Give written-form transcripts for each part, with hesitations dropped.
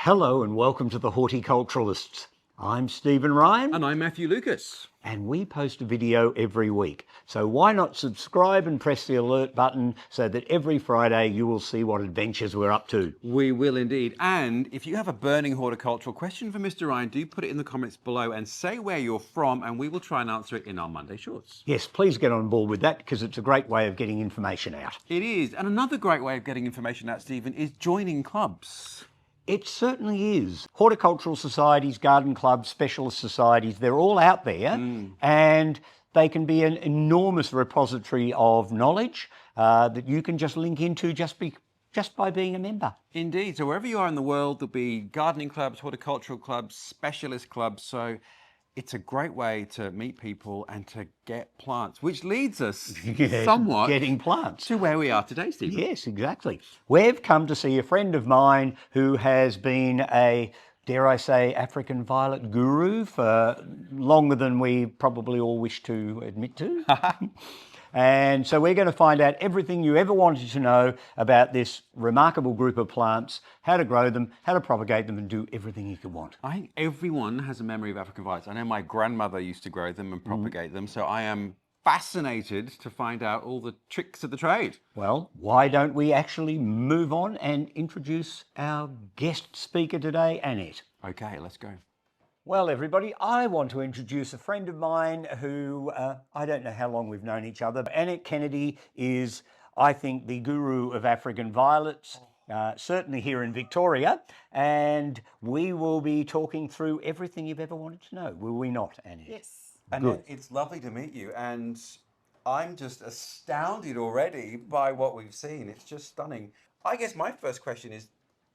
Hello and welcome to the Horti-Culturalists. I'm Stephen Ryan. And I'm Matthew Lucas. And we post a video every week. So why not subscribe and press the alert button so that every Friday you will see what adventures we're up to. We will indeed. And if you have a burning horticultural question for Mr. Ryan, do put it in the comments below and say where you're from, and we will try and answer it in our Monday Shorts. Yes, please get on board with that because it's a great way of getting information out. It is. And another great way of getting information out, Stephen, is joining clubs. It certainly is. Horticultural societies, garden clubs, specialist societies, they're all out there and they can be an enormous repository of knowledge that you can just link into just by being a member. Indeed. So wherever you are in the world, there'll be gardening clubs, horticultural clubs, specialist clubs. So it's a great way to meet people and to get plants, which leads us somewhat getting plants to where we are today, Stephen. Yes, exactly. We've come to see a friend of mine who has been a, dare I say, African violet guru for longer than we probably all wish to admit to. And so we're going to find out everything you ever wanted to know about this remarkable group of plants, how to grow them, how to propagate them, and do everything you could want. I think everyone has a memory of African violets. I know my grandmother used to grow them and propagate them, so I am fascinated to find out all the tricks of the trade. Well, why don't we actually move on and introduce our guest speaker today, Annette? Okay, let's go. Well, everybody, I want to introduce a friend of mine who, I don't know how long we've known each other, but Annette Kennedy is, I think, the guru of African violets, certainly here in Victoria, and we will be talking through everything you've ever wanted to know, will we not, Annette? Yes. Annette, it's lovely to meet you, and I'm just astounded already by what we've seen. It's just stunning. I guess my first question is,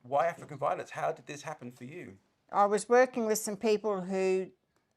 why African violets? How did this happen for you? I was working with some people who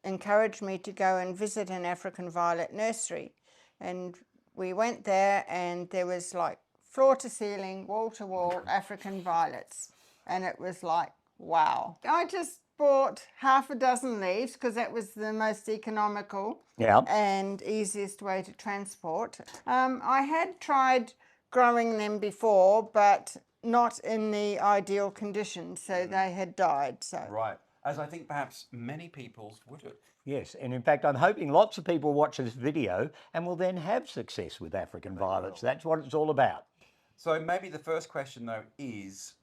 encouraged me to go and visit an African violet nursery. And we went there and there was like floor to ceiling, wall to wall African violets. And it was like, wow. I just bought half a dozen leaves because that was the most economical and easiest way to transport. I had tried growing them before, but not in the ideal conditions, so they had died. So Right, as I think perhaps many people would have. Yes, and in fact, I'm hoping lots of people watch this video and will then have success with African violets. That's what it's all about. So maybe the first question though is,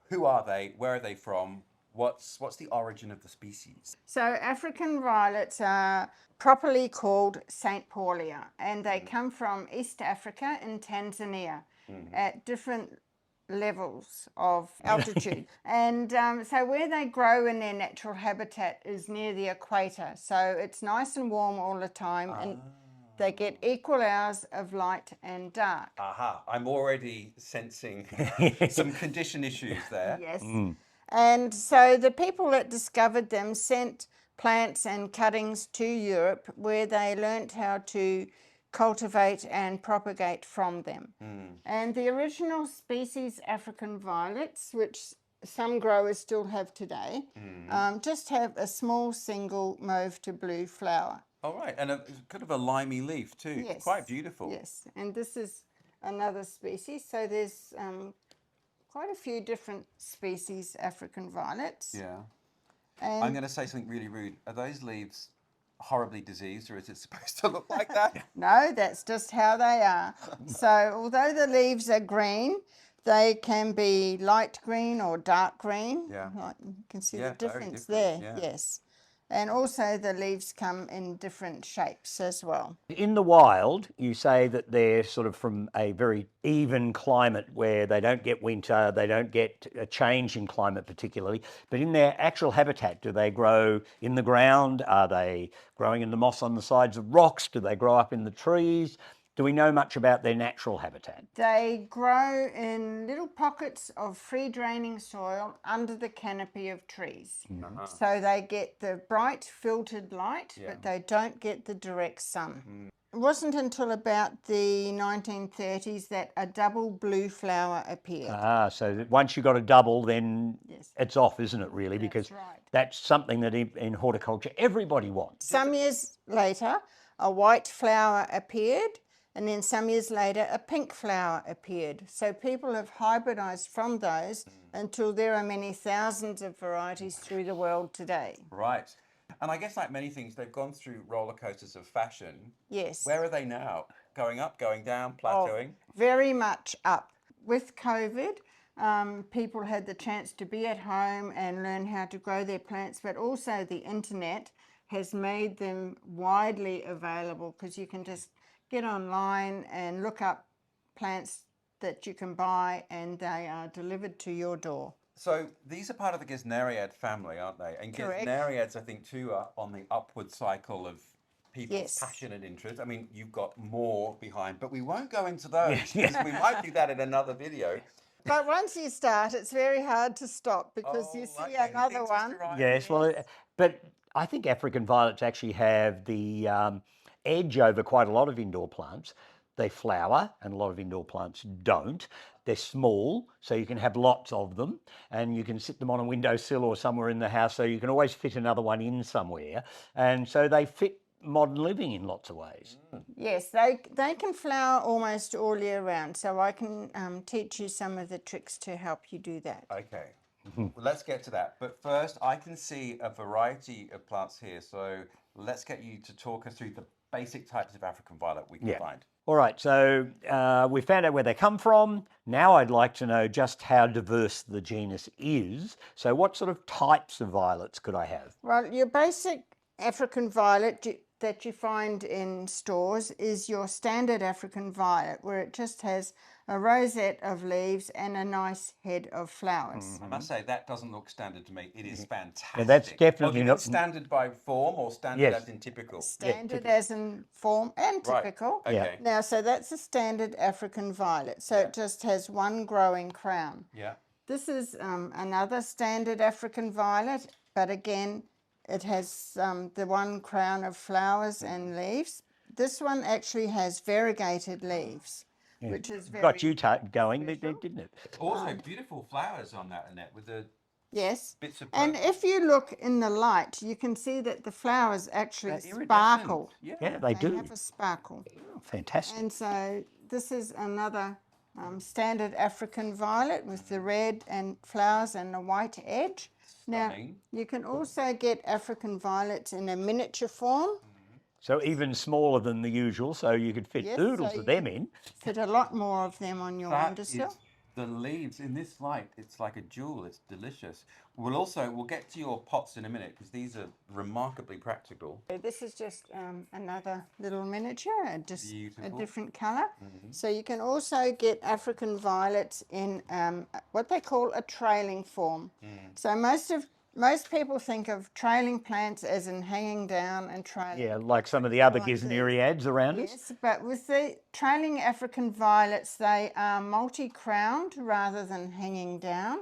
who are they? Where are they from? What's the origin of the species? So African violets are properly called St. Paulia, and they come from East Africa in Tanzania at different levels of altitude. And so where they grow in their natural habitat is near the equator. So it's nice and warm all the time, and they get equal hours of light and dark. Aha, I'm already sensing some condition issues there. Yes. And so the people that discovered them sent plants and cuttings to Europe where they learnt how to cultivate and propagate from them. And the original species African violets, which some growers still have today, just have a small single mauve to blue flower. All right, and a kind of a limey leaf too. Yes. Quite beautiful. Yes, and this is another species. So there's quite a few different species African violets. Yeah. And I'm going to say something really rude. Are those leaves horribly diseased, or is it supposed to look like that? no, that's just how they are. So although the leaves are green, they can be light green or dark green. Yeah. Like, you can see Yeah, the very difference there. different, yeah. Yes. And also the leaves come in different shapes as well. In the wild, you say that they're sort of from a very even climate where they don't get winter, they don't get a change in climate particularly, but in their actual habitat, do they grow in the ground? Are they growing in the moss on the sides of rocks? Do they grow up in the trees? Do we know much about their natural habitat? They grow in little pockets of free draining soil under the canopy of trees. So they get the bright filtered light, but they don't get the direct sun. It wasn't until about the 1930s that a double blue flower appeared. So once you've got a double, then Yes. it's off, isn't it, really? Because right. that's something that in horticulture everybody wants. Some years later, a white flower appeared, And then some years later, a pink flower appeared. So people have hybridized from those until there are many thousands of varieties through the world today. Right. And I guess like many things, they've gone through roller coasters of fashion. Yes. Where are they now? Going up, going down, Oh, plateauing? very much up. With COVID, people had the chance to be at home and learn how to grow their plants, but also the internet has made them widely available because you can just get online and look up plants that you can buy and they are delivered to your door. So these are part of the Gesneriad family, aren't they? And Correct. Gesneriads, I think, too, are on the upward cycle of people's Yes. passion and interest. I mean, you've got more behind, but we won't go into those because we might do that in another video. But once you start, it's very hard to stop because you see another one. Yes, well, but I think African violets actually have the edge over quite a lot of indoor plants. They flower, and a lot of indoor plants don't. They're small, so you can have lots of them, and you can sit them on a windowsill or somewhere in the house, so you can always fit another one in somewhere. And so they fit modern living in lots of ways. Yes, they can flower almost all year round, so I can teach you some of the tricks to help you do that. Okay, well, let's get to that. But first, I can see a variety of plants here, so let's get you to talk us through the basic types of African violet we can find. All right, so we found out where they come from. Now I'd like to know just how diverse the genus is. So what sort of types of violets could I have? Well, your basic African violet that you find in stores is your standard African violet, where it just has a rosette of leaves and a nice head of flowers. I must say, that doesn't look standard to me. It is fantastic. Yeah, that's definitely you mean not standard by form or standard Yes. as in typical? Standard as in form and Right. typical. Okay. Now, so that's a standard African violet. So it just has one growing crown. Yeah. This is another standard African violet, but again, it has the one crown of flowers and leaves. This one actually has variegated leaves, which is very got you going, didn't it? Also, beautiful flowers on that, Annette, with the yes. bits of And purple. if you look in the light, you can see that the flowers actually They're sparkle. iridescent. Yeah, they They do. have a sparkle. Oh, fantastic. And so this is another standard African violet with the red and flowers and the white edge. Stunning. Now, you can also get African violets in a miniature form. So even smaller than the usual, so you could fit Yes, oodles so of them in. Fit a lot more of them on your That is windowsill. the leaves in this light. It's like a jewel. It's delicious. We'll get to your pots in a minute because these are remarkably practical. So this is just another little miniature, just Beautiful. a different colour. So you can also get African violets in what they call a trailing form. So most people think of trailing plants as in hanging down and trailing. Yeah, like some of the other Like this. Gesneriads around us. Yes, but with the trailing African violets, they are multi-crowned rather than hanging down.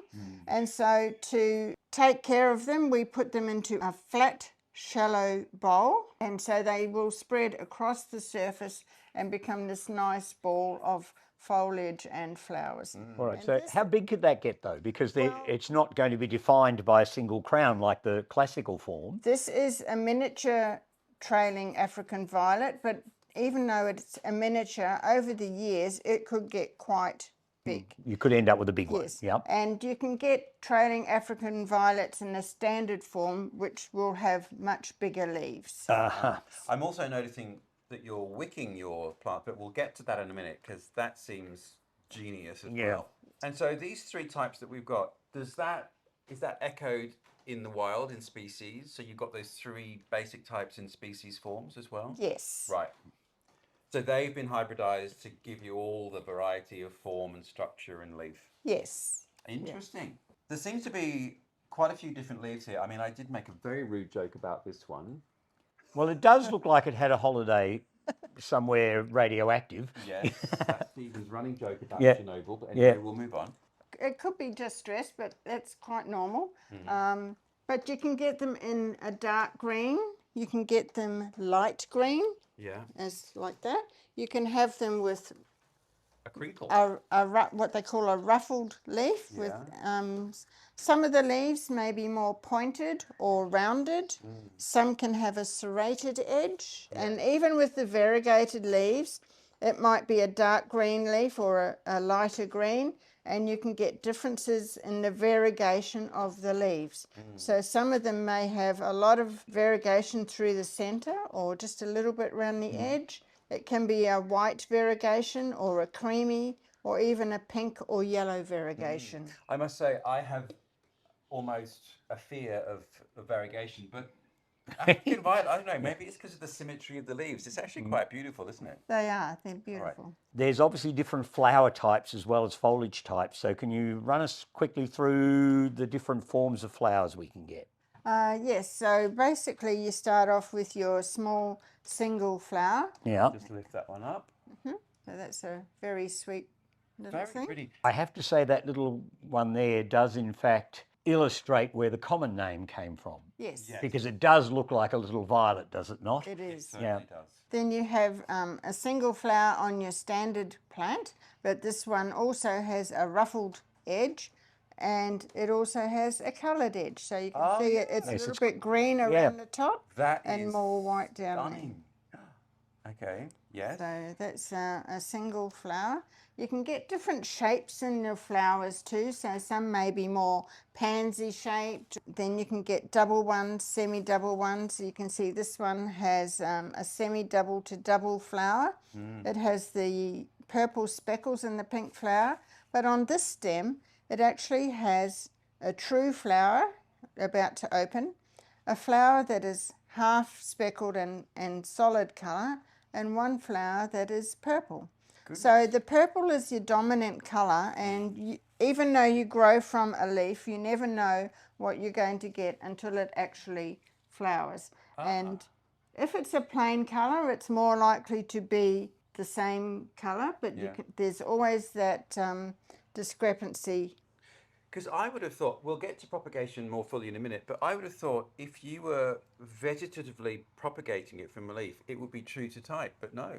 And so to take care of them, we put them into a flat, shallow bowl. And so they will spread across the surface and become this nice ball of foliage and flowers. All right, so how big could that get though? Because it's not going to be defined by a single crown like the classical form. This is a miniature trailing African violet, but even though it's a miniature, over the years it could get quite big. You could end up with a big one. Yes, Yep. and you can get trailing African violets in a standard form, which will have much bigger leaves. I'm also noticing that you're wicking your plant, but we'll get to that in a minute because that seems genius as well. And so these three types that we've got, is that echoed in the wild in species? So you've got those three basic types in species forms as well? Yes. Right. So they've been hybridized to give you all the variety of form and structure and leaf. Yes. Interesting. There seems to be quite a few different leaves here. I mean, I did make a very rude joke about this one. Well, it does look like it had a holiday somewhere radioactive. Yes, that's Stephen's running joke about Yeah. Chernobyl, but anyway, we'll move on. It could be distress, but that's quite normal. But you can get them in a dark green. You can get them light green, Yeah. as like that. You can have them with A crinkle. what they call a ruffled leaf. With some of the leaves may be more pointed or rounded. Some can have a serrated edge, and even with the variegated leaves, it might be a dark green leaf or a lighter green, and you can get differences in the variegation of the leaves. So some of them may have a lot of variegation through the center or just a little bit around the edge. It can be a white variegation or a creamy or even a pink or yellow variegation. I must say, I have almost a fear of variegation, but African violet, I don't know, maybe it's because of the symmetry of the leaves. It's actually quite beautiful, isn't it? They're beautiful. There's obviously different flower types as well as foliage types. So can you run us quickly through the different forms of flowers we can get? Yes, so basically you start off with your small single flower. Yeah. Just lift that one up. So that's a very sweet little Very thing. pretty. I have to say that little one there does in fact illustrate where the common name came from. Yes, Yes. Because it does look like a little violet, does it not? it is. Certainly does. Then you have a single flower on your standard plant, but this one also has a ruffled edge and it also has a coloured edge. So you can see it's a little bit green around the top That and is more white down stunning. Okay, yes. there. So that's a single flower. You can get different shapes in your flowers too. So some may be more pansy shaped. Then you can get double ones, semi-double ones. You can see this one has a semi-double to double flower. It has the purple speckles in the pink flower. But on this stem, it actually has a true flower about to open, a flower that is half speckled and solid colour, and one flower that is purple. So the purple is your dominant colour, and even though you grow from a leaf, you never know what you're going to get until it actually flowers. And if it's a plain colour, it's more likely to be the same colour, but there's always that discrepancy. Because I would have thought, we'll get to propagation more fully in a minute, but I would have thought if you were vegetatively propagating it from a leaf, it would be true to type, but no.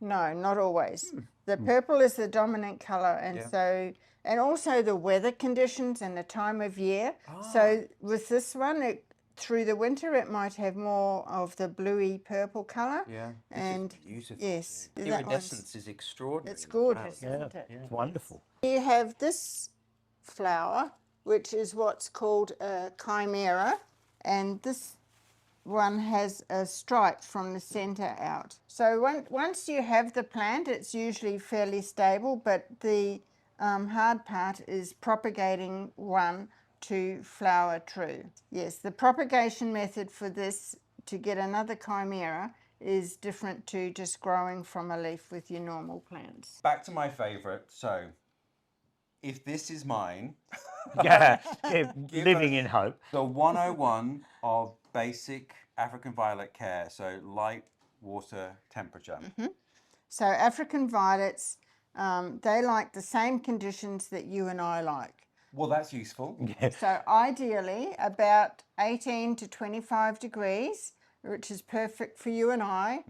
No, not always. The purple is the dominant colour, and and also the weather conditions and the time of year. So with this one, through the winter, it might have more of the bluey purple colour. Yeah, and this is beautiful. yes, The that one's- iridescence is extraordinary. it's in the gorgeous, flowers. isn't it? It's wonderful. You have this flower, which is what's called a chimera, and this one has a stripe from the center out. So once you have the plant, it's usually fairly stable, but the hard part is propagating one to flower true. Yes, the propagation method for this to get another chimera is different to just growing from a leaf with your normal plants. Back to my favourite. So, if this is mine, Yeah, living in hope. the 101 of basic African violet care. So, light, water, temperature. So African violets, they like the same conditions that you and I like. Well, that's useful. So ideally about 18 to 25 degrees, which is perfect for you and I,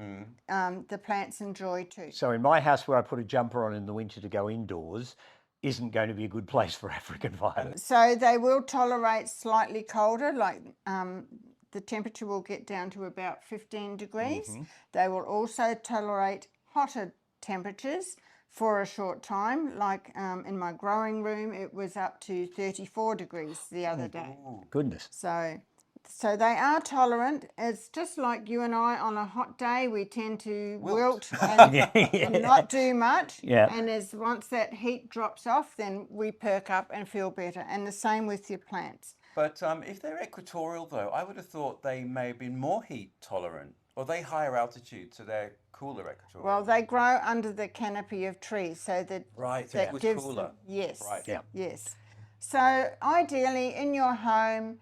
the plants enjoy too. So in my house where I put a jumper on in the winter to go indoors isn't going to be a good place for African violets. So they will tolerate slightly colder, like the temperature will get down to about 15 degrees. They will also tolerate hotter temperatures for a short time, like in my growing room it was up to 34 degrees the other day. Goodness. So they are tolerant. It's just like you and I on a hot day, we tend to wilt and not do much. Yeah. And once that heat drops off, then we perk up and feel better. And the same with your plants. But if they're equatorial, though, I would have thought they may have been more heat tolerant. Or they higher altitude, so they're cooler equatorial. Well, they grow under the canopy of trees, so that so that it was gives cooler. them, yes, Right. Yeah. yes. So ideally, in your home,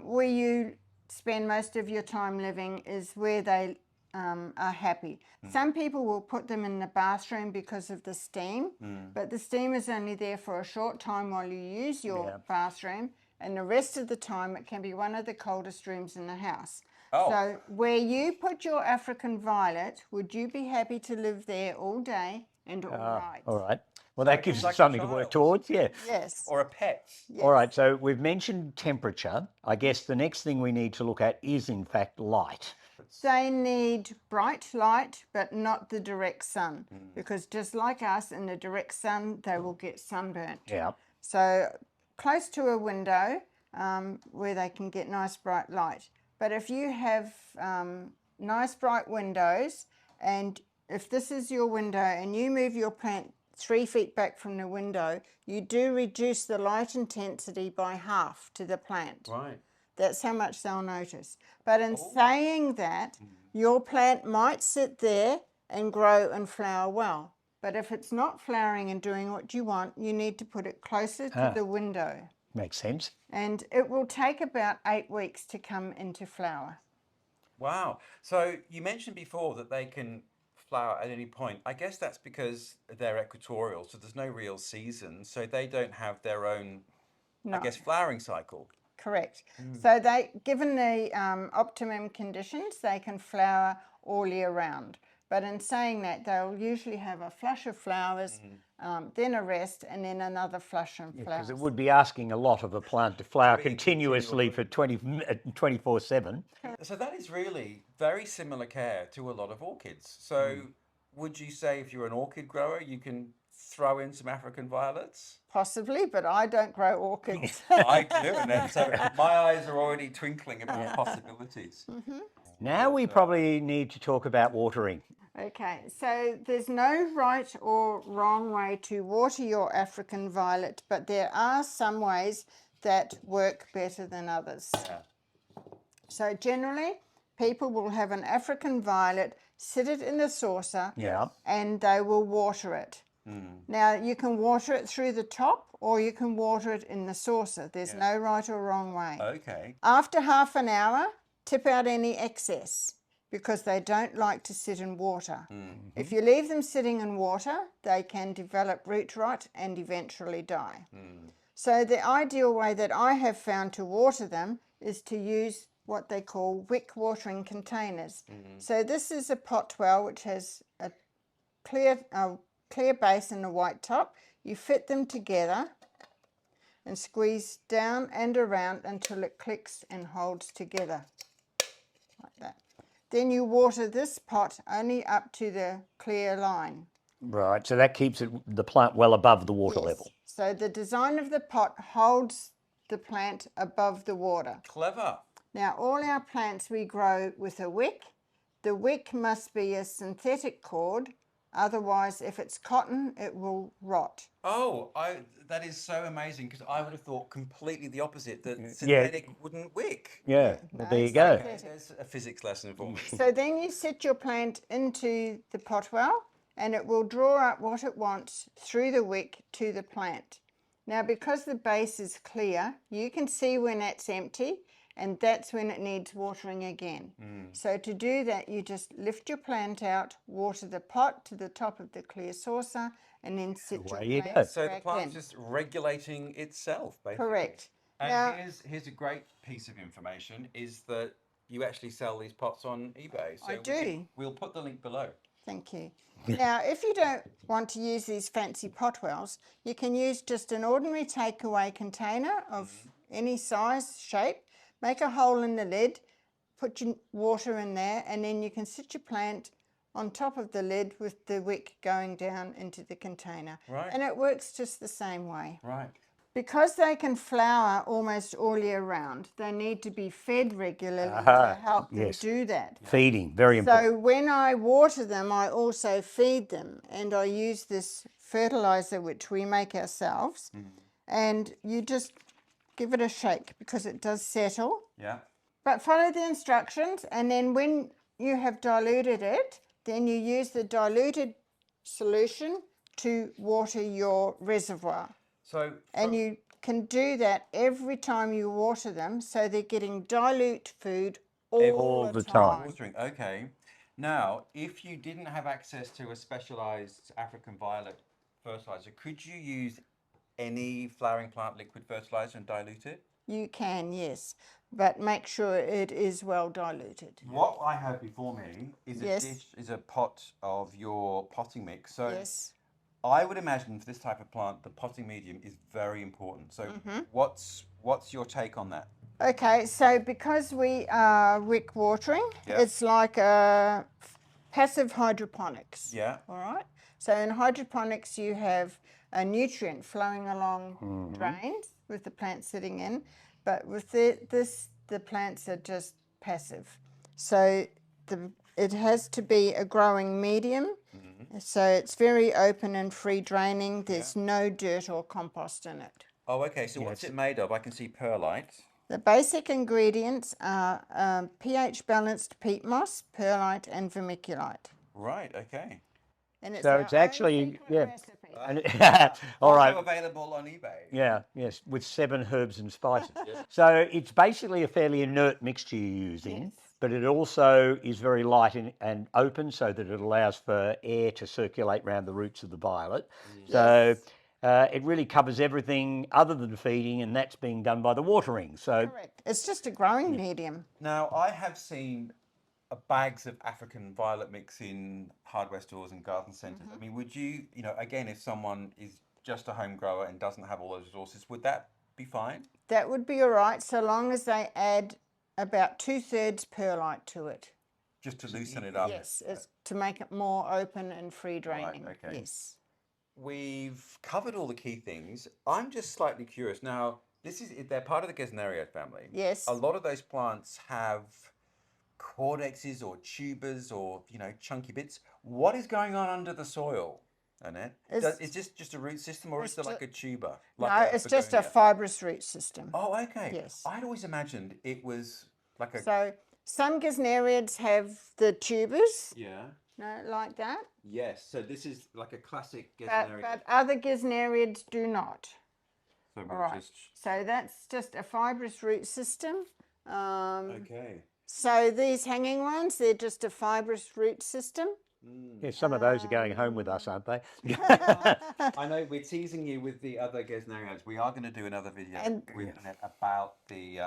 where you spend most of your time living is where they are happy. Some people will put them in the bathroom because of the steam, but the steam is only there for a short time while you use your bathroom, and the rest of the time it can be one of the coldest rooms in the house. Oh. So where you put your African violet, would you be happy to live there all day and all night? All right. Well, that it's gives like us a something to work child. towards, yeah. Yes. Or a pet. All right, so we've mentioned temperature. I guess the next thing we need to look at is, in fact, light. violet? They need bright light, but not the direct sun, because just like us, in the direct sun, they will get sunburnt. Yeah. So close to a window where they can get nice bright light. But if you have nice bright windows, and if this is your window and you move your plant 3 feet back from the window, you do reduce the light intensity by half to the plant. Right. That's how much they'll notice. But in saying that, your plant might sit there and grow and flower well. But if it's not flowering and doing what you want, you need to put it closer to the window. Makes sense. And it will take about 8 weeks to come into flower. Wow. So you mentioned before that they can flower at any point. I guess that's because they're equatorial, so there's no real season, so they don't have their own, No. I guess, flowering cycle. Correct. So they, given the optimum conditions, they can flower all year round. But in saying that, they'll usually have a flush of flowers, then a rest, and then another flush of flowers. Because it would be asking a lot of a plant to flower continuously for 24/7. So that is really very similar care to a lot of orchids. So would you say if you're an orchid grower, you can throw in some African violets? Possibly, but I don't grow orchids. I do, and so my eyes are already twinkling about possibilities. Now we probably need to talk about watering. Okay, so there's no right or wrong way to water your African violet, but there are some ways that work better than others. Yeah. So generally, people will have an African violet, sit it in a saucer, Yeah. and they will water it. Now, you can water it through the top or you can water it in the saucer. There's no right or wrong way. Okay. After half an hour, tip out any excess because they don't like to sit in water. If you leave them sitting in water, they can develop root rot and eventually die. So the ideal way that I have found to water them is to use what they call wick watering containers. So this is a pot well which has a clear base and a white top. You fit them together and squeeze down and around until it clicks and holds together like that. Then you water this pot only up to the clear line. Right, so that keeps the plant well above the water level. So the design of the pot holds the plant above the water. Clever. Now all our plants we grow with a wick. The wick must be a synthetic cord, otherwise if it's cotton it will rot. Oh, that is so amazing because I would have thought completely the opposite, that synthetic wouldn't wick. Yeah, well, there you go. Okay, there's a physics lesson for me. So then you set your plant into the pot well and it will draw up what it wants through the wick to the plant. Now because the base is clear, you can see when it's empty and that's when it needs watering again. So to do that, you just lift your plant out, water the pot to the top of the clear saucer, and then sit your Away you plant go. So the back plant's in. just regulating itself, basically. Correct. And Now- here's a great piece of information, is that you actually sell these pots on eBay. So I do. We'll put the link below. Thank you. Now, if you don't want to use these fancy pot wells, you can use just an ordinary takeaway container of any size, shape, make a hole in the lid, put your water in there, and then you can sit your plant on top of the lid with the wick going down into the container. Right. And it works just the same way. Right. Because they can flower almost all year round, they need to be fed regularly to help them do that. Feeding, very important. So when I water them, I also feed them, and I use this fertilizer which we make ourselves, and you just give it a shake because it does settle. Yeah. But follow the instructions, and then when you have diluted it, then you use the diluted solution to water your reservoir. So And you can do that every time you water them, so they're getting dilute food all the time. watering. Okay. Now, if you didn't have access to a specialized African violet fertilizer, could you use any flowering plant liquid fertilizer and dilute it? You can, yes, but make sure it is well diluted. What I have before me is a Yes. dish, is a pot of your potting mix. So Yes. I would imagine for this type of plant, the potting medium is very important. So What's your take on that? Okay, so because we are wick watering, Yeah. it's like a passive hydroponics. Yeah. All right. So in hydroponics, you have a nutrient flowing along drains with the plant sitting in, but with the plants are just passive. So it has to be a growing medium. So it's very open and free draining. There's no dirt or compost in it. Oh, okay. So what's it made of? I can see perlite. The basic ingredients are pH balanced peat moss, perlite, and vermiculite. Right. Okay. And it's So our it's own actually, secret yeah. recipe. And, all right. Also available on eBay. Yeah, yes, with 7 herbs and spices. So it's basically a fairly inert mixture you're using, but it also is very light and open so that it allows for air to circulate around the roots of the violet. So it really covers everything other than feeding, and that's being done by the watering. So Correct. It's just a growing medium. Now, I have seen bags of African violet mix in hardware stores and garden centres. I mean, would you, again, if someone is just a home grower and doesn't have all those resources, would that be fine? That would be all right so long as they add about 2/3 perlite to it. Just to loosen it up. Yes, it's to make it more open and free draining. Right, okay. Yes. We've covered all the key things. I'm just slightly curious. Now, they're part of the Gesneriae family. Yes. A lot of those plants have cordexes or tubers or, chunky bits. What is going on under the soil, Annette? Is this just a root system or is it like a tuber? No, Like it's just a begonia? fibrous root system. Oh, okay. Yes. I'd always imagined it was like a... So some Gesneriids have the tubers, Yeah. like that, Yes. So this is like a classic but Gesneria. other Gesneriids do not. So All right. So that's just a fibrous root system. Okay. So these hanging ones, they're just a fibrous root system. yeah, some of those are going home with us, aren't they? I know we're teasing you with the other Gesneriads. We are going to do another video with Annette about the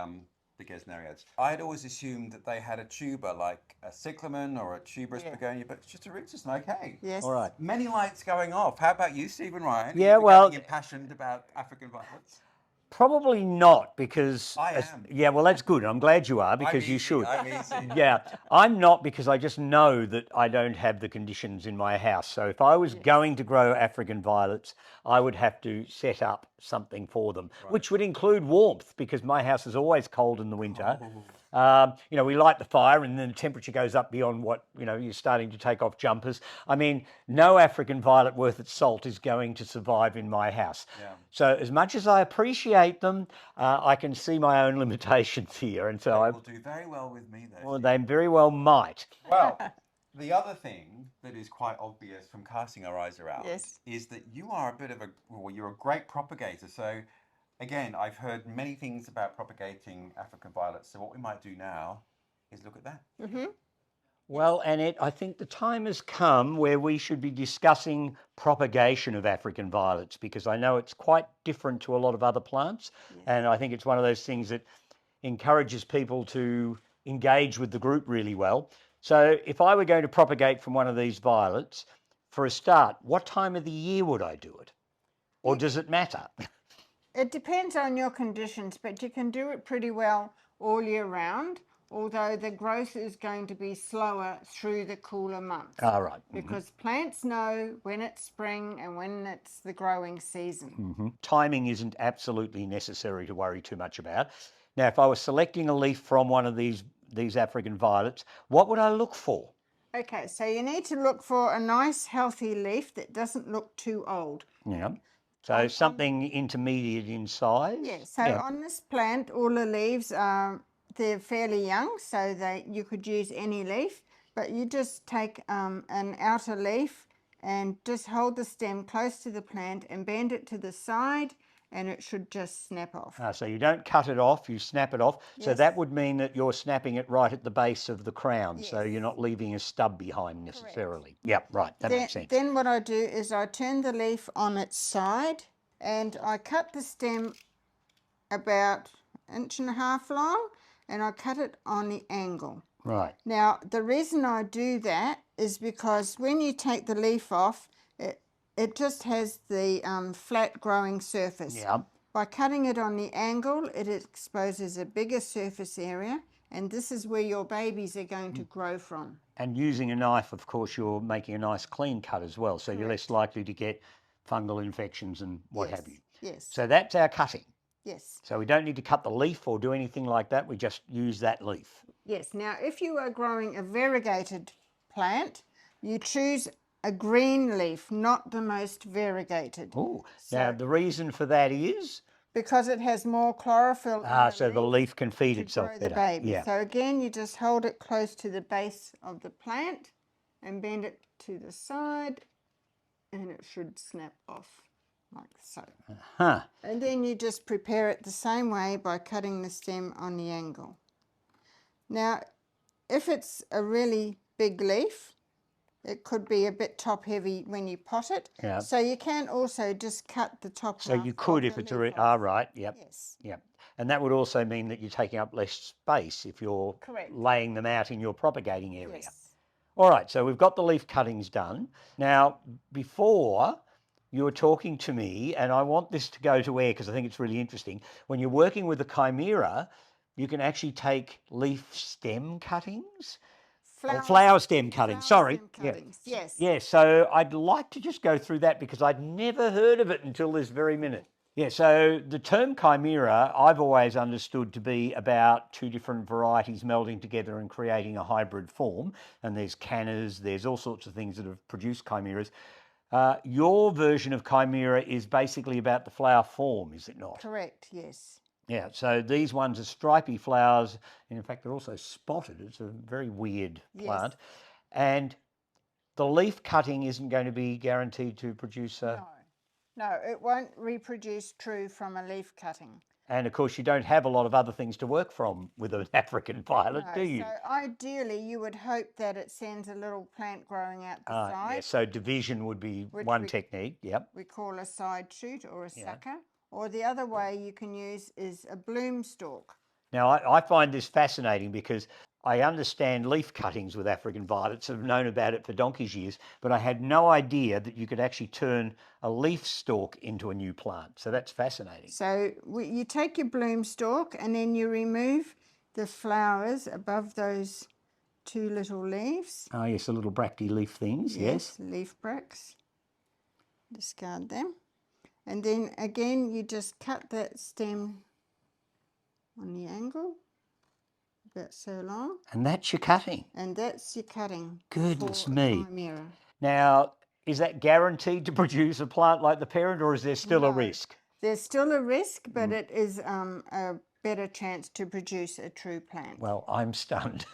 Gesneriads. I'd always assumed that they had a tuber like a cyclamen or a tuberous begonia, but it's just a root system. Okay. Yes. All right. Many lights going off. How about you, Stephen Ryan? Yeah, Are you well- becoming impassioned about African violets? Probably not, because... I am. Yeah, well, that's good. I'm glad you are, because I'm you easy, should. I'm easy. Yeah, I'm not, because I just know that I don't have the conditions in my house. So if I was going to grow African violets, I would have to set up something for them, which would include warmth, because my house is always cold in the winter. We light the fire and then the temperature goes up beyond what, you're starting to take off jumpers. I mean, no African violet worth its salt is going to survive in my house. Yeah. So as much as I appreciate them, I can see my own limitations here. And so They I... will do very well with me, though. Well, they very well might. Well, the other thing that is quite obvious from casting our eyes around Yes. is that you are you're a great propagator. So, again, I've heard many things about propagating African violets. So what we might do now is look at that. Well, Annette, I think the time has come where we should be discussing propagation of African violets, because I know it's quite different to a lot of other plants. And I think it's one of those things that encourages people to engage with the group really well. So if I were going to propagate from one of these violets, for a start, what time of the year would I do it? Or does it matter? It depends on your conditions, but you can do it pretty well all year round, although the growth is going to be slower through the cooler months. All right. Because plants know when it's spring and when it's the growing season. Timing isn't absolutely necessary to worry too much about. Now, if I was selecting a leaf from one of these African violets, what would I look for? Okay, so you need to look for a nice healthy leaf that doesn't look too old. Yeah. So something intermediate in size? Yeah, so on this plant, all the leaves are, they're fairly young, so you could use any leaf, but you just take an outer leaf and just hold the stem close to the plant and bend it to the side, and it should just snap off. So you don't cut it off, you snap it off. So Yes. that would mean that you're snapping it right at the base of the crown, so you're not leaving a stub behind necessarily. Yep, right, that makes sense. Then what I do is I turn the leaf on its side and I cut the stem about 1.5 inches long, and I cut it on the angle. Right. Now, the reason I do that is because when you take the leaf off, it just has the flat growing surface. Yeah. By cutting it on the angle, it exposes a bigger surface area, and this is where your babies are going to grow from. And using a knife, of course, you're making a nice clean cut as well, so you're less likely to get fungal infections and what have you. Yes. So that's our cutting. Yes. So we don't need to cut the leaf or do anything like that. We just use that leaf. Yes. Now, if you are growing a variegated plant, you choose a green leaf, not the most variegated. Oh, now the reason for that is? Because it has more chlorophyll in So the leaf can feed itself grow better. the baby. Yeah. So again, you just hold it close to the base of the plant and bend it to the side, and it should snap off like so. Huh. And then you just prepare it the same way by cutting the stem on the angle. Now, if it's a really big leaf, it could be a bit top heavy when you pot it. Yeah. So you can also just cut the top So you could if it's right. Yep. Yes. Yep. And that would also mean that you're taking up less space if you're laying them out in your propagating area. Yes. All right, so we've got the leaf cuttings done. Now, before you were talking to me, and I want this to go to air because I think it's really interesting. When you're working with the chimera, you can actually take leaf stem cuttings. Flower stem cuttings, sorry. Cuttings. Yes. Yeah, so I'd like to just go through that because I'd never heard of it until this very minute. Yeah, so the term chimera I've always understood to be about two different varieties melding together and creating a hybrid form. And there's cannas, there's all sorts of things that have produced chimeras. Your version of chimera is basically about the flower form, is it not? Correct, yes. Yeah, so these ones are stripy flowers. And in fact, they're also spotted. It's a very weird plant. Yes. And the leaf cutting isn't going to be guaranteed to produce a... No, it won't reproduce true from a leaf cutting. And of course, you don't have a lot of other things to work from with an African violet, do you? So ideally, you would hope that it sends a little plant growing out the side. Yeah, so division would be one technique, yep. We call a side shoot or a sucker. Or the other way you can use is a bloom stalk. Now, I find this fascinating because I understand leaf cuttings with African violets. I've known about it for donkey's years, but I had no idea that you could actually turn a leaf stalk into a new plant. So that's fascinating. So you take your bloom stalk and then you remove the flowers above those two little leaves. Oh, yes, the little bracty leaf things, yes. Leaf bracts. Discard them. And then again, you just cut that stem on the angle, about so long. And that's your cutting. And that's your cutting. Goodness me. Chimera. Now, is that guaranteed to produce a plant like the parent, or is there still a risk? There's still a risk, but it is a better chance to produce a true plant. Well, I'm stunned.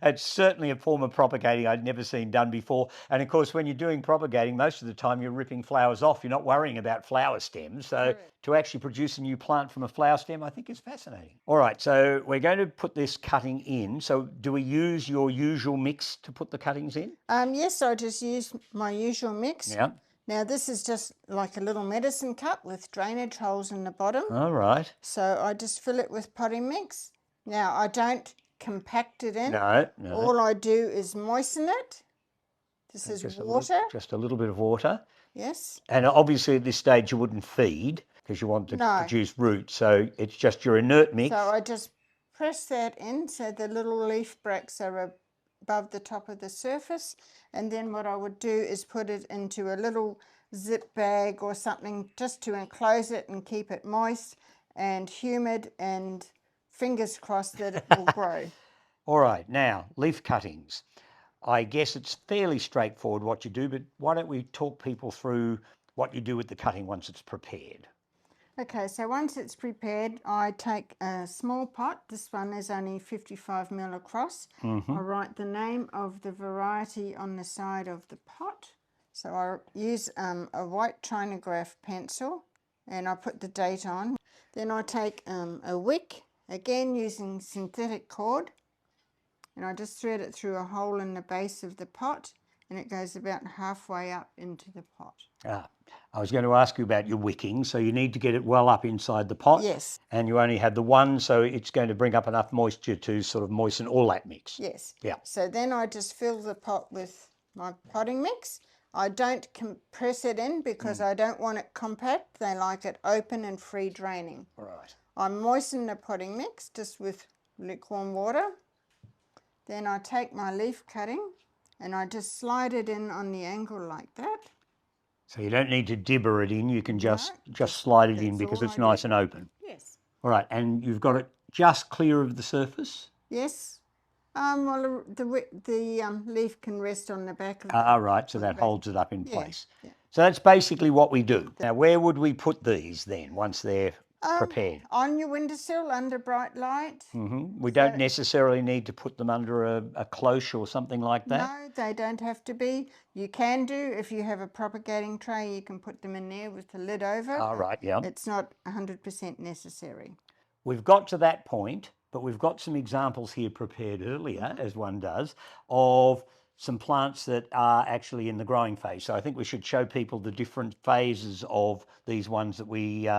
It's certainly a form of propagating I'd never seen done before. And of course, when you're doing propagating, most of the time you're ripping flowers off. You're not worrying about flower stems. So to actually produce a new plant from a flower stem, I think is fascinating. All right, so we're going to put this cutting in. So do we use your usual mix to put the cuttings in? Yes, I just use my usual mix. Yeah. Now this is just like a little medicine cup with drainage holes in the bottom. All right. So I just fill it with potting mix. Now I don't compact it in. No. All I do is moisten it. This is just water. Just a little bit of water. Yes. And obviously at this stage you wouldn't feed because you want to produce roots. So it's just your inert mix. So I just press that in so the little leaf bracts are above the top of the surface, and then what I would do is put it into a little zip bag or something just to enclose it and keep it moist and humid, and fingers crossed that it will grow. All right, now leaf cuttings. I guess it's fairly straightforward what you do, but why don't we talk people through what you do with the cutting once it's prepared? Okay, so once it's prepared, I take a small pot. This one is only 55 ml across. I write the name of the variety on the side of the pot. So I use a white chinograph pencil and I put the date on. Then I take a wick, again using synthetic cord, and I just thread it through a hole in the base of the pot, and it goes about halfway up into the pot. I was going to ask you about your wicking, so you need to get it well up inside the pot. Yes. And you only have the one, so it's going to bring up enough moisture to sort of moisten all that mix. Yes. Yeah. So then I just fill the pot with my potting mix. I don't compress it in because I don't want it compact. They like it open and free draining. Right. I moisten the potting mix just with lukewarm water. Then I take my leaf cutting and I just slide it in on the angle like that. So you don't need to dibber it in. You can just No, slide it in that's because all it's I nice do. and open. Yes. All right, and you've got it just clear of the surface? Yes. Well, the leaf can rest on the back of the... Ah, right, so on the that back. holds it up in Yeah, place. yeah. So that's basically what we do. Now, where would we put these then once they're prepared? On your windowsill under bright light. We don't necessarily need to put them under a cloche or something like that? No, they don't have to be. You can do, if you have a propagating tray, you can put them in there with the lid over. All right, yeah. It's not 100% necessary. We've got to that point, but we've got some examples here prepared earlier, as one does, of some plants that are actually in the growing phase. So I think we should show people the different phases of these ones that we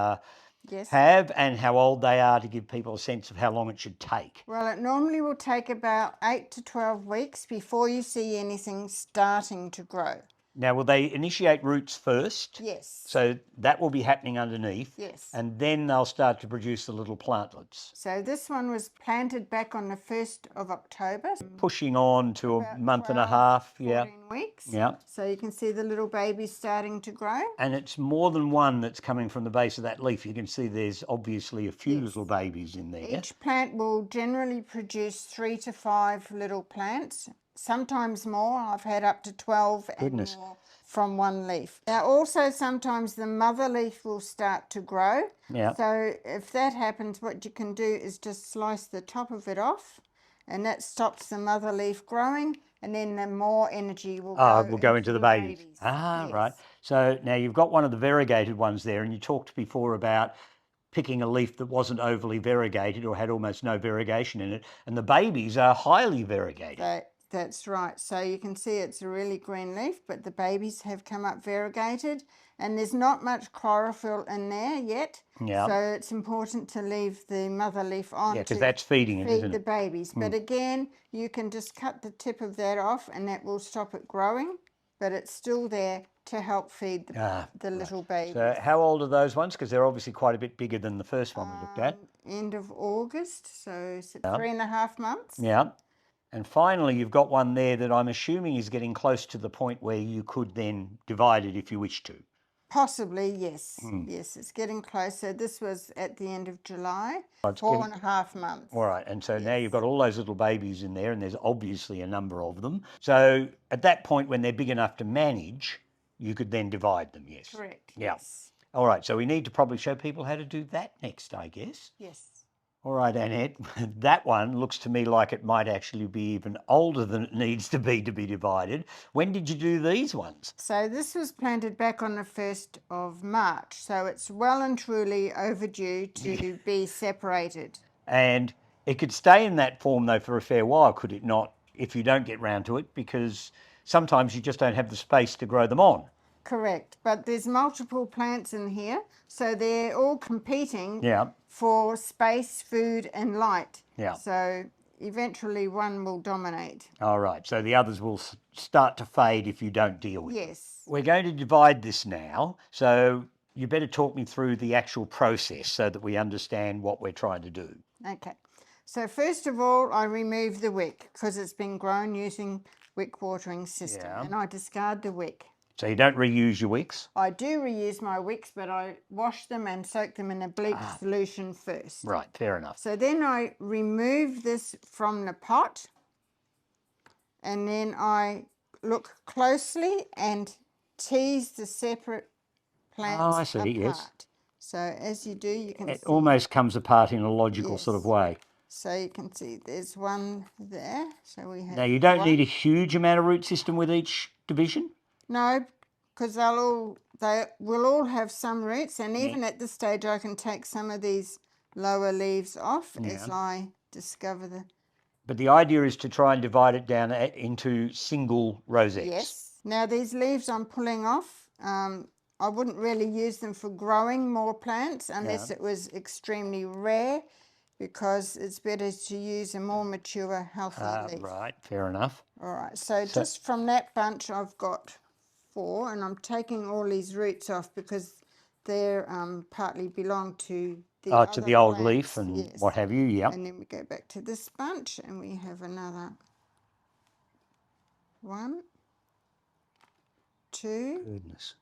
Yes. have and how old they are to give people a sense of how long it should take. Well, it normally will take about 8 to 12 weeks before you see anything starting to grow. Now, will they initiate roots first? Yes. So that will be happening underneath. Yes. And then they'll start to produce the little plantlets. So this one was planted back on the 1st of October. Pushing on to a month and a half. 14 weeks. Yeah. So you can see the little babies starting to grow. And it's more than one that's coming from the base of that leaf. You can see there's obviously a few little babies in there. Each plant will generally produce 3 to 5 little plants, sometimes more. I've had up to 12 and more from one leaf. Now also sometimes the mother leaf will start to grow. Yeah. So if that happens, what you can do is just slice the top of it off, and that stops the mother leaf growing, and then the more energy will go into the babies. Yes. Right. So now you've got one of the variegated ones there, and you talked before about picking a leaf that wasn't overly variegated or had almost no variegation in it, and the babies are highly variegated. That's right. So you can see it's a really green leaf, but the babies have come up variegated, and there's not much chlorophyll in there yet. Yeah. So it's important to leave the mother leaf on. Yeah, because that's feeding it, isn't the it? babies. But again, you can just cut the tip of that off, and that will stop it growing, but it's still there to help feed the little babies. So how old are those ones? Because they're obviously quite a bit bigger than the first one we looked at. End of August, so 3.5 months. Yeah. And finally, you've got one there that I'm assuming is getting close to the point where you could then divide it if you wish to. Possibly, yes. Yes, it's getting closer. This was at the end of July, 4.5 months. All right, and so now you've got all those little babies in there, and there's obviously a number of them. So at that point, when they're big enough to manage, you could then divide them, yes? Correct, Yeah. yes. All right, so we need to probably show people how to do that next, I guess. Yes. All right, Annette, that one looks to me like it might actually be even older than it needs to be divided. When did you do these ones? So this was planted back on the 1st of March, so it's well and truly overdue to be separated. And it could stay in that form, though, for a fair while, could it not, if you don't get round to it? Because sometimes you just don't have the space to grow them on. Correct, but there's multiple plants in here, so they're all competing for space, food and light. Yeah. So eventually one will dominate. All right, so the others will start to fade if you don't deal with them. Yes. We're going to divide this now, so you better talk me through the actual process so that we understand what we're trying to do. Okay, so first of all I remove the wick because it's been grown using wick watering system, and I discard the wick. So you don't reuse your wicks? I do reuse my wicks, but I wash them and soak them in a bleach solution first. Right, fair enough. So then I remove this from the pot, and then I look closely and tease the separate plants I see, apart. yes. So as you do, you can It see. almost comes apart in a logical sort of way. So you can see there's one there. So we have. Now you don't need a huge amount of root system with each division? No, because they will all have some roots, and even at this stage I can take some of these lower leaves off as I discover the... But the idea is to try and divide it down into single rosettes. Yes. Now these leaves I'm pulling off, I wouldn't really use them for growing more plants unless it was extremely rare, because it's better to use a more mature, healthy leaf. Right, fair enough. All right, so just from that bunch I've got 4, and I'm taking all these roots off because they're partly belong to the To other the old plants. leaf and what have you, yeah. And then we go back to this bunch and we have another 1, 2. Goodness.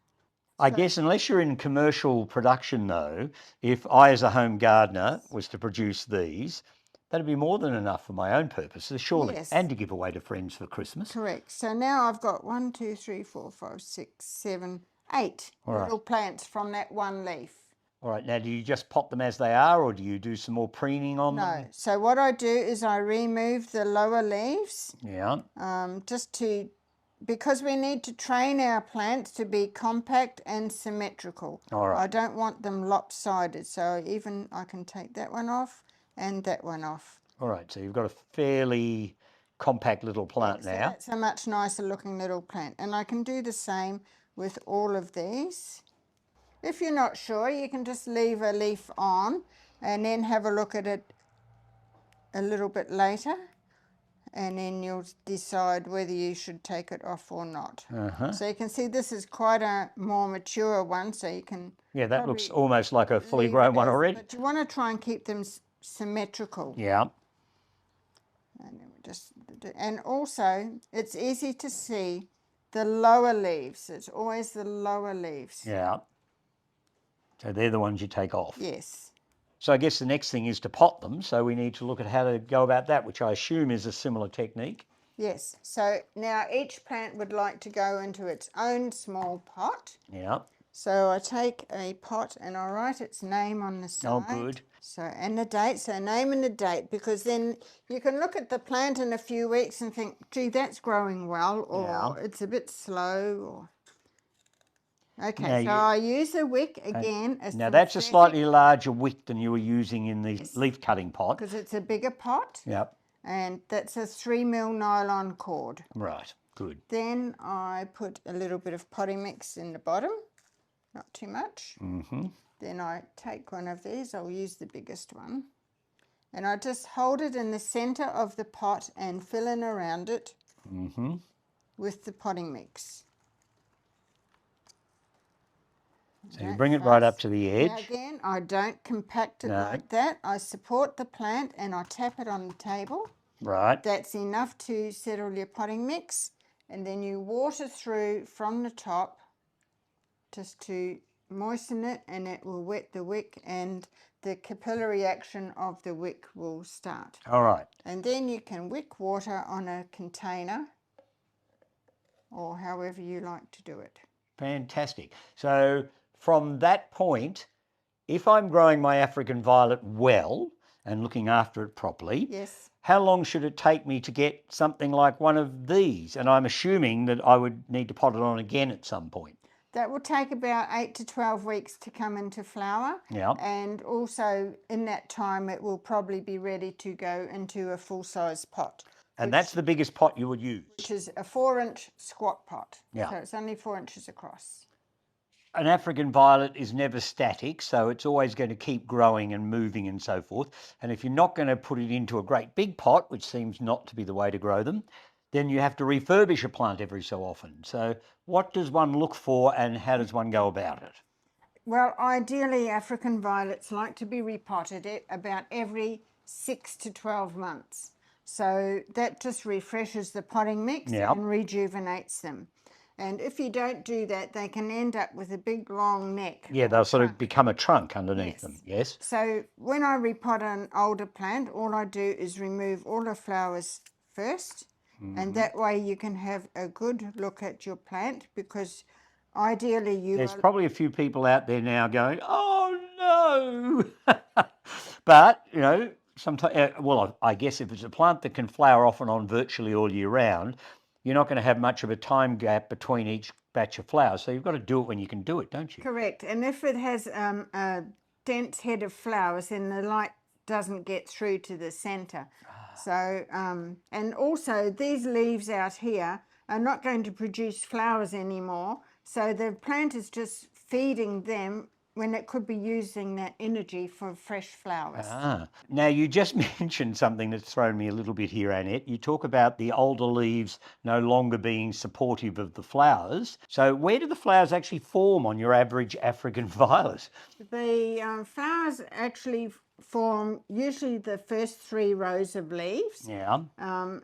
I guess unless you're in commercial production though, if I as a home gardener was to produce these, that'd be more than enough for my own purposes, surely, Yes. and to give away to friends for Christmas. Correct. So now I've got 1, 2, 3, 4, 5, 6, 7, 8 little plants from that one leaf. All right, now do you just pot them as they are, or do you do some more preening on them? No. So what I do is I remove the lower leaves, Yeah. because we need to train our plants to be compact and symmetrical. All right. I don't want them lopsided, so I can take that one off and that one off. All right, so you've got a fairly compact little plant So now. that's a much nicer looking little plant, and I can do the same with all of these. If you're not sure, you can just leave a leaf on and then have a look at it a little bit later, and then you'll decide whether you should take it off or not. So you can see this is quite a more mature one, so you can... Yeah, that looks almost like a fully grown one already. But you want to try and keep them symmetrical. Yeah. And then and also, it's easy to see the lower leaves. It's always the lower leaves. Yeah. So they're the ones you take off. Yes. So I guess the next thing is to pot them. So we need to look at how to go about that, which I assume is a similar technique. Yes. So now each plant would like to go into its own small pot. Yeah. So I take a pot and I write its name on the side. Oh, good. So, and the date, so name and the date, because then you can look at the plant in a few weeks and think, gee, that's growing well, or it's a bit slow, or... Okay, Now I use a wick again. Now that's a slightly larger wick than you were using in the leaf cutting pot. Because it's a bigger pot. Yep. And that's a 3mm nylon cord. Right, good. Then I put a little bit of potting mix in the bottom, not too much. Mm-hmm. Then I take one of these, I'll use the biggest one, and I just hold it in the center of the pot and fill in around it with the potting mix. So you bring it right up to the edge. Now again, I don't compact it like that. I support the plant and I tap it on the table. Right. That's enough to settle your potting mix, and then you water through from the top just to moisten it, and it will wet the wick and the capillary action of the wick will start. All right. And then you can wick water on a container or however you like to do it. Fantastic. So from that point, if I'm growing my African violet well and looking after it properly, yes, how long should it take me to get something like one of these? And I'm assuming that I would need to pot it on again at some point. That will take about 8 to 12 weeks to come into flower. Yeah. And also in that time it will probably be ready to go into a full-size pot. And that's the biggest pot you would use? Which is a 4-inch squat pot. Yeah. So it's only 4 inches across. An African violet is never static, so it's always going to keep growing and moving and so forth. And if you're not going to put it into a great big pot, which seems not to be the way to grow them, then you have to refurbish a plant every so often. So what does one look for and how does one go about it? Well, ideally African violets like to be repotted about every 6 to 12 months. So that just refreshes the potting mix and rejuvenates them. And if you don't do that, they can end up with a big long neck. Yeah, they'll sort of become a trunk underneath them, yes? So when I repot an older plant, all I do is remove all the flowers first. And that way you can have a good look at your plant, because ideally There's probably a few people out there now going, oh no! But, you know, sometimes, well, I guess if it's a plant that can flower off and on virtually all year round, you're not going to have much of a time gap between each batch of flowers. So you've got to do it when you can do it, don't you? Correct. And if it has a dense head of flowers, then the light doesn't get through to the center. So, and also these leaves out here are not going to produce flowers anymore. So the plant is just feeding them when it could be using that energy for fresh flowers. Ah. Now, you just mentioned something that's thrown me a little bit here, Annette. You talk about the older leaves no longer being supportive of the flowers. So where do the flowers actually form on your average African violet? The flowers actually form usually the first 3 rows of leaves. Yeah,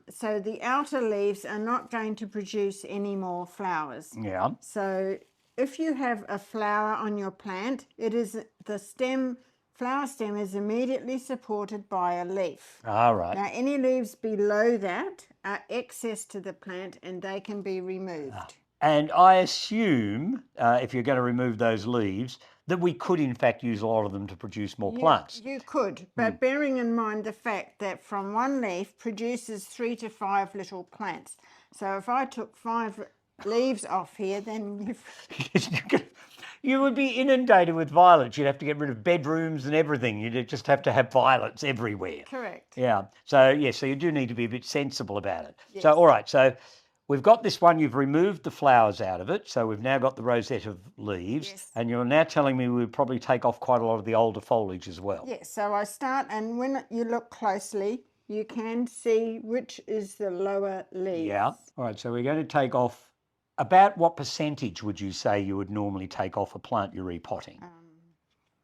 So the outer leaves are not going to produce any more flowers. yeah. So if you have a flower on your plant, it is the flower stem is immediately supported by a leaf. All right. Now any leaves below that are excess to the plant and they can be removed. And I assume, if you're going to remove those leaves, that we could in fact use a lot of them to produce more plants. You could, but bearing in mind the fact that from one leaf produces 3 to 5 little plants. So if I took 5 leaves off here, then You would be inundated with violets. You'd have to get rid of bedrooms and everything. You'd just have to have violets everywhere. correct. Yeah. So, yeah, so you do need to be a bit sensible about it. So, all right. So we've got this one. You've removed the flowers out of it. So we've now got the rosette of leaves. Yes. And you're now telling me we would probably take off quite a lot of the older foliage as well. Yes, so I start, and when you look closely, you can see which is the lower leaves. Yeah. All right. So we're going to take off. About what percentage would you say you would normally take off a plant you're repotting?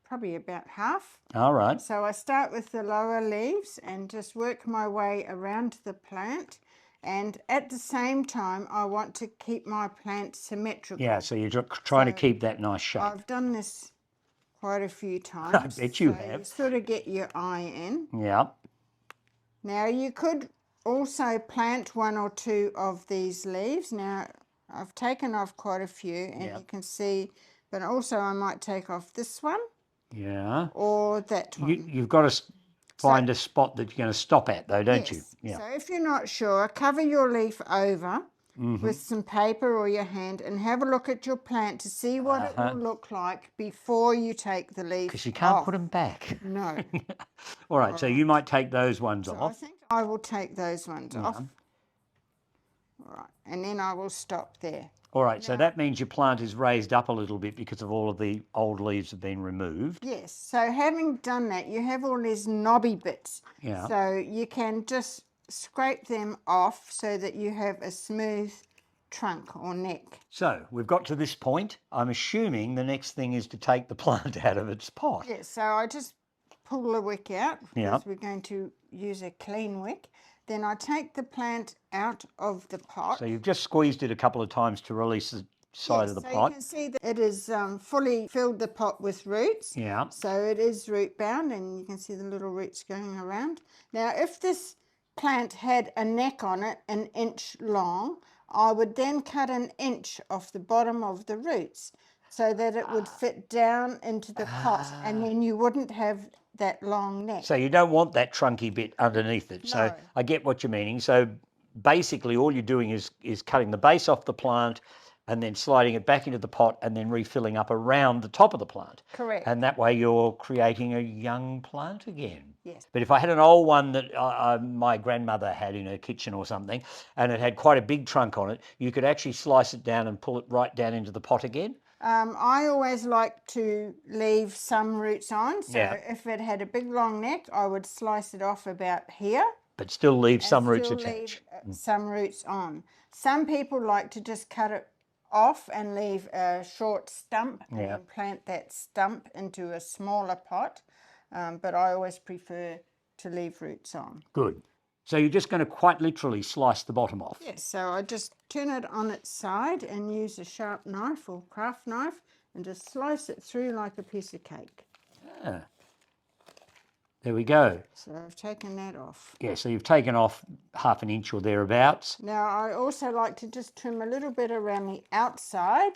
Probably about half. All right. So I start with the lower leaves and just work my way around the plant. And at the same time, I want to keep my plant symmetrical. Yeah, so you're trying to keep that nice shape. I've done this quite a few times. I bet you so have. You sort of get your eye in. Yeah. Now you could also plant 1 or 2 of these leaves. Now I've taken off quite a few, and you can see, but also I might take off this one. Yeah. Or that one. You've got to find a spot that you're going to stop at, though, don't you? Yeah. So if you're not sure, cover your leaf over with some paper or your hand and have a look at your plant to see what it will look like before you take the leaf Because you can't off. put them back. No. All right, so you might take those ones So I off. think I will take those ones off. All right, and then I will stop there. All right, so that means your plant is raised up a little bit because of all of the old leaves have been removed. Yes, so having done that, you have all these knobby bits. Yeah. So you can just scrape them off so that you have a smooth trunk or neck. So we've got to this point. I'm assuming the next thing is to take the plant out of its pot. Yes, so I just pull the wick out because Yeah. we're going to use a clean wick. Then I take the plant out of the pot. So you've just squeezed it a couple of times to release the side of the so pot. you can see that it is fully filled the pot with roots. Yeah. So it is root bound, and you can see the little roots going around. Now, if this plant had a neck on it, 1 inch long, I would then cut 1 inch off the bottom of the roots so that it would fit down into the pot, and then you wouldn't have that long neck. So you don't want that trunky bit underneath it. So No. I get what you're meaning. So basically all you're doing is cutting the base off the plant and then sliding it back into the pot and then refilling up around the top of the plant. Correct. And that way you're creating a young plant again. Yes. But if I had an old one that my grandmother had in her kitchen or something, and it had quite a big trunk on it, you could actually slice it down and pull it right down into the pot again. I always like to leave some roots on. So Yeah. if it had a big long neck, I would slice it off about here. But still leave some roots Still attached. leave some roots on. Some people like to just cut it off and leave a short stump and then plant that stump into a smaller pot. But I always prefer to leave roots on. Good. So you're just going to quite literally slice the bottom off. Yes, so I just turn it on its side and use a sharp knife or craft knife and just slice it through like a piece of cake. Ah. There we go. So I've taken that off. Yeah, so you've taken off 1/2 inch or thereabouts. Now I also like to just trim a little bit around the outside.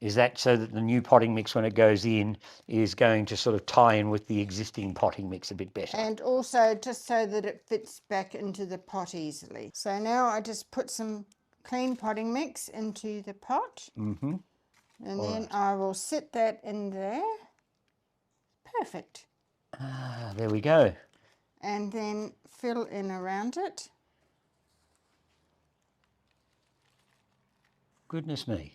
Is that so that the new potting mix, when it goes in, is going to sort of tie in with the existing potting mix a bit better? And also just so that it fits back into the pot easily. So now I just put some clean potting mix into the pot. And then I will sit that in there. Perfect. Ah, there we go. And then fill in around it. Goodness me.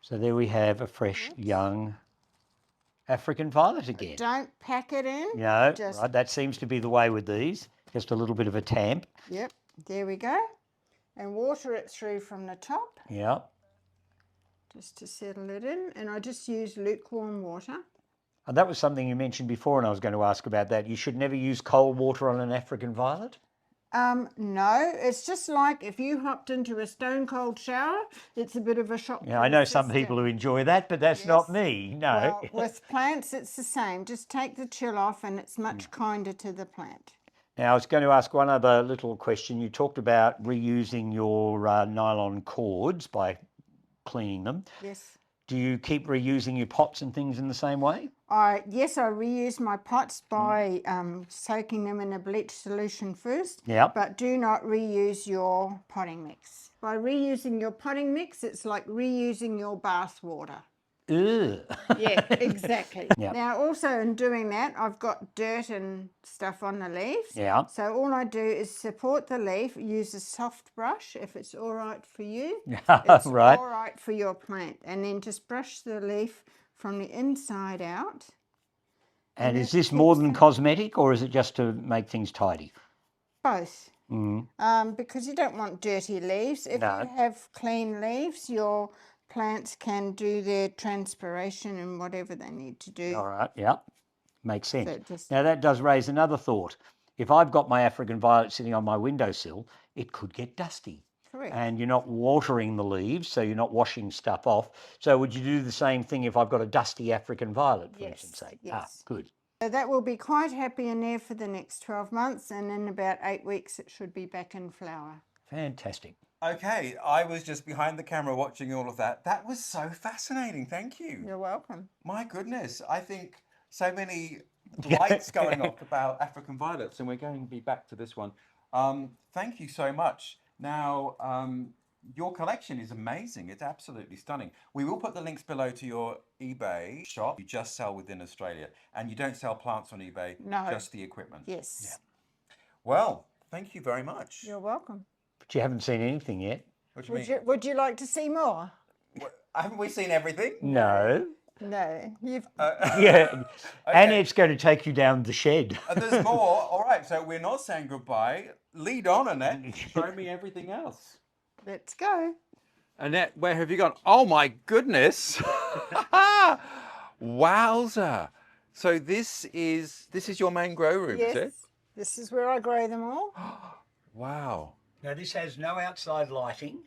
So there we have a fresh young African violet again. Don't pack it in. No, Just, right, that seems to be the way with these. Just a little bit of a tamp. yep, there we go. And water it through from the top, Yeah. just to settle it in. And I just use lukewarm water. And that was something you mentioned before, and I was going to ask about that. You should never use cold water on an African violet? No, it's just like if you hopped into a stone cold shower, it's a bit of a shock. Yeah, I know some people who enjoy that, but that's not me, no. Well, with plants, it's the same. Just take the chill off and it's much kinder to the plant. Now, I was going to ask one other little question. You talked about reusing your nylon cords by cleaning them. Yes. Do you keep reusing your pots and things in the same way? Yes, I reuse my pots by soaking them in a bleach solution first. Yep. But do not reuse your potting mix. By reusing your potting mix, it's like reusing your bath water. Ugh. Yeah, exactly. Yep. Now, also in doing that, I've got dirt and stuff on the leaves. Yeah. So all I do is support the leaf, use a soft brush if it's all right for you. It's Right. all right for your plant. And then just brush the leaf from the inside out. And is that this more keeps than cosmetic, or is it just to make things tidy? Both. Mm. Because you don't want dirty leaves. If No. you have clean leaves, your plants can do their transpiration and whatever they need to do. All right, yeah, makes sense. So just- Now that does raise another thought. If I've got my African violet sitting on my windowsill, it could get dusty. Correct. And you're not watering the leaves, so you're not washing stuff off. So would you do the same thing if I've got a dusty African violet, for Yes, instance, say? yes. Good. So that will be quite happy in there for the next 12 months, and in about 8 weeks it should be back in flower. Fantastic. Okay, I was just behind the camera watching all of that. That was so fascinating. Thank you. You're welcome. My goodness, I think so many lights going off about African violets, and we're going to be back to this one. Thank you so much. Now, your collection is amazing. It's absolutely stunning. We will put the links below to your eBay shop. You just sell within Australia, and you don't sell plants on eBay, No. just the equipment. Yes. Well, thank you very much. You're welcome. But you haven't seen anything yet? What do you mean? Would you like to see more? Haven't we seen everything? No. No. You've Yeah. And it's going to take you down the shed. There's more. All right, so we're not saying goodbye. Lead on, Annette. Show me everything else. Let's go. Annette, where have you gone? Oh my goodness! Wowza! So this is your main grow room, Yes. is it? This is where I grow them all. Wow. Now this has no outside lighting,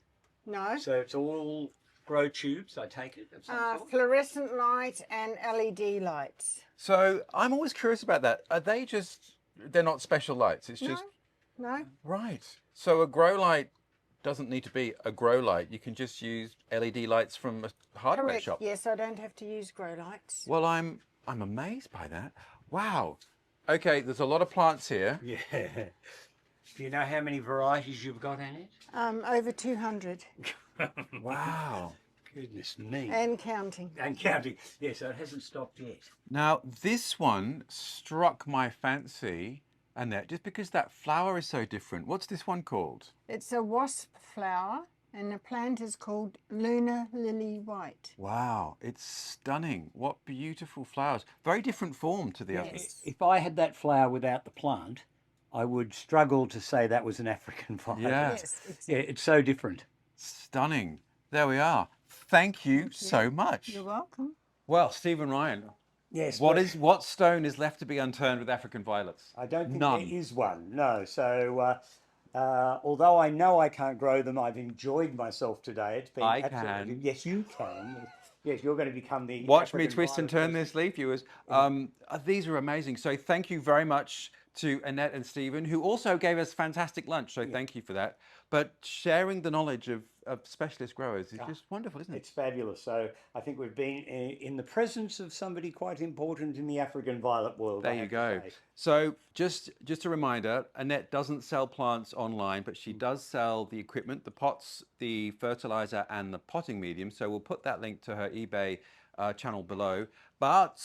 No. so it's all grow tubes, I take it, of some sort? Fluorescent light and LED lights. So I'm always curious about that. Are they just? They're not special lights. It's just No. right. So a grow light doesn't need to be a grow light. You can just use LED lights from a hardware Correct. shop. Yes, I don't have to use grow lights. Well, I'm amazed by that. Wow. Okay, there's a lot of plants here. Yeah. Do you know how many varieties you've got in it? Over 200 Wow. Goodness me. and counting. And counting. Yeah, so it hasn't stopped yet. Now, this one struck my fancy, Annette, just because that flower is so different. What's this one called? It's a wasp flower, and the plant is called Lunar Lily White. Wow, it's stunning. What beautiful flowers. Very different form to the others. Yes. If I had that flower without the plant, I would struggle to say that was an African violet. Yeah. Yes. Yeah, it's so different. Stunning. There we are. Thank you so much. You're welcome. Well, Stephen Ryan, Yes. what stone is left to be unturned with African violets? I don't think None. there is one. No. So although I know I can't grow them, I've enjoyed myself today. It's been I absolutely. can. Yes, you can. Yes, you're going to become the. Watch me African twist and violet turn person. this leaf, viewers. These are amazing. So thank you very much to Annette and Stephen, who also gave us fantastic lunch. So thank you for that. But sharing the knowledge of specialist growers is just wonderful, isn't it? It's fabulous. So I think we've been in the presence of somebody quite important in the African violet world. There you go. So just a reminder, Annette doesn't sell plants online, but she does sell the equipment, the pots, the fertilizer and the potting medium. So we'll put that link to her eBay channel below. But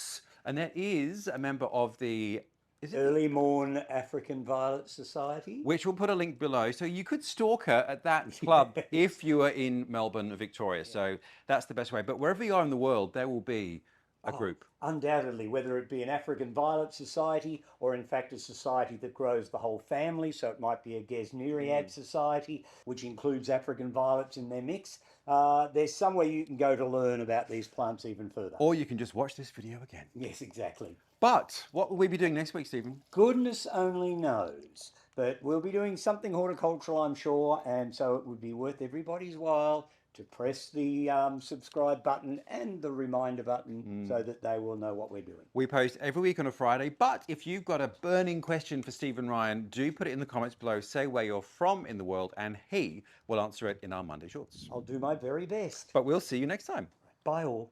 Annette is a member of the Is it Early Morn African Violet Society. which we'll put a link below. So you could stalk her at that club if you are in Melbourne or Victoria. So that's the best way. But wherever you are in the world, there will be a group. Undoubtedly, whether it be an African Violet Society or in fact a society that grows the whole family, so it might be a Gesneriad Society, which includes African violets in their mix. There's somewhere you can go to learn about these plants even further. Or you can just watch this video again. Yes, exactly. But what will we be doing next week, Stephen? Goodness only knows. But we'll be doing something horticultural, I'm sure, and so it would be worth everybody's while to press the subscribe button and the reminder button so that they will know what we're doing. We post every week on a Friday, but if you've got a burning question for Stephen Ryan, do put it in the comments below, say where you're from in the world, and he will answer it in our Monday Shorts. I'll do my very best. But we'll see you next time. Bye all.